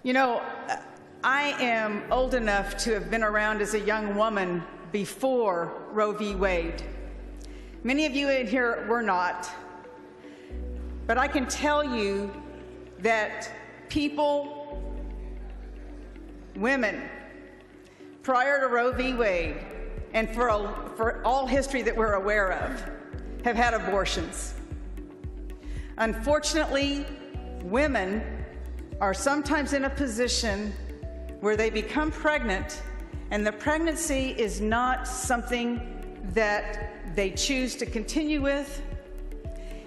You know, I am old enough to have been around as a young woman before Roe v. Wade. Many of you in here were not. But I can tell you that people, women, prior to Roe v. Wade, and for all history that we're aware of, have had abortions. Unfortunately, women are sometimes in a position where they become pregnant, and the pregnancy is not something that they choose to continue with.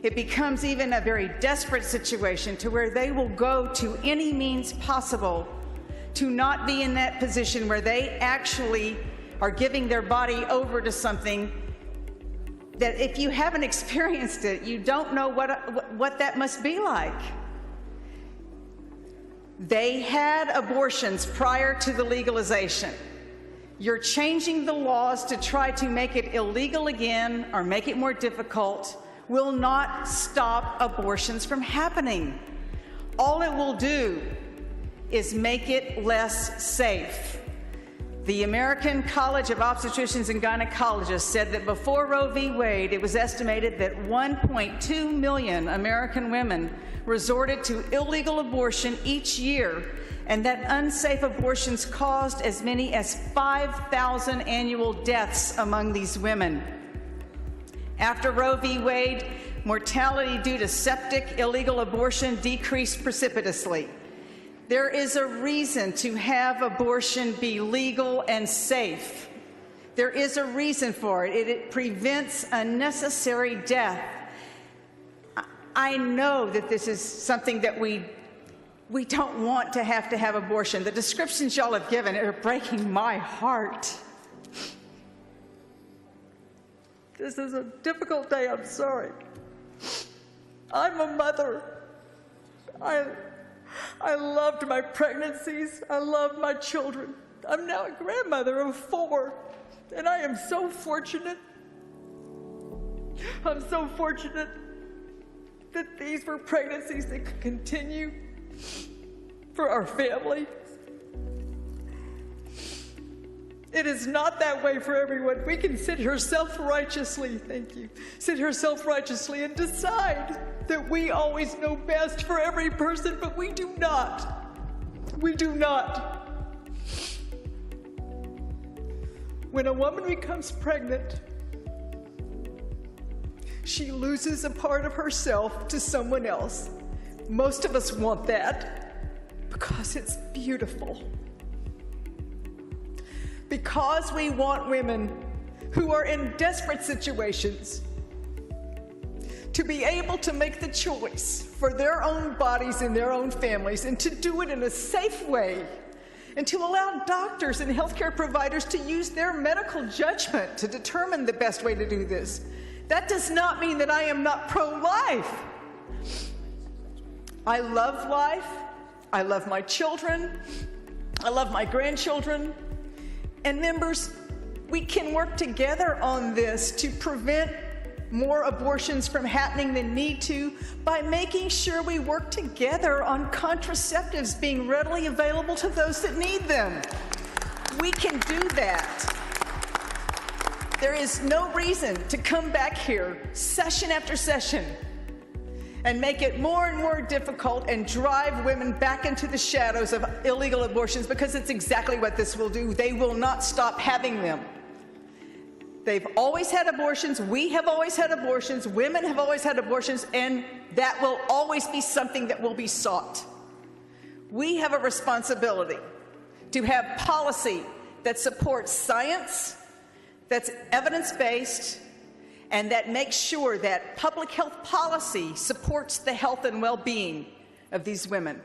It becomes even a very desperate situation to where they will go to any means possible to not be in that position where they actually are giving their body over to something that, if you haven't experienced it, you don't know what that must be like. They had abortions prior to the legalization. You're changing the laws to try to make it illegal again or make it more difficult. Will not stop abortions from happening. All it will do is make it less safe. The American College of Obstetricians and Gynecologists said that before Roe v. Wade, it was estimated that 1.2 million American women resorted to illegal abortion each year, and that unsafe abortions caused as many as 5,000 annual deaths among these women. After Roe v. Wade, mortality due to septic illegal abortion decreased precipitously. There is a reason to have abortion be legal and safe. There is a reason for it. It prevents unnecessary death. I know that this is something that we don't want to have abortion. The descriptions y'all have given are breaking my heart. This is a difficult day, I'm sorry. I'm a mother. I loved my pregnancies. I loved my children. I'm now a grandmother of 4, and I am so fortunate. I'm so fortunate that these were pregnancies that could continue for our family. It is not that way for everyone. We can sit here self-righteously, thank you, sit here self-righteously and decide that we always know best for every person, but we do not. We do not. When a woman becomes pregnant, she loses a part of herself to someone else. Most of us want that because it's beautiful. Because we want women who are in desperate situations to be able to make the choice for their own bodies and their own families, and to do it in a safe way, and to allow doctors and healthcare providers to use their medical judgment to determine the best way to do this. That does not mean that I am not pro-life. I love life. I love my children. I love my grandchildren. And members, we can work together on this to prevent more abortions from happening than need to by making sure we work together on contraceptives being readily available to those that need them. We can do that. There is no reason to come back here session after session and make it more and more difficult and drive women back into the shadows of illegal abortions, because it's exactly what this will do. They will not stop having them. They've always had abortions. We have always had abortions. Women have always had abortions, and that will always be something that will be sought. We have a responsibility to have policy that supports science, that's evidence-based, and that makes sure that public health policy supports the health and well-being of these women.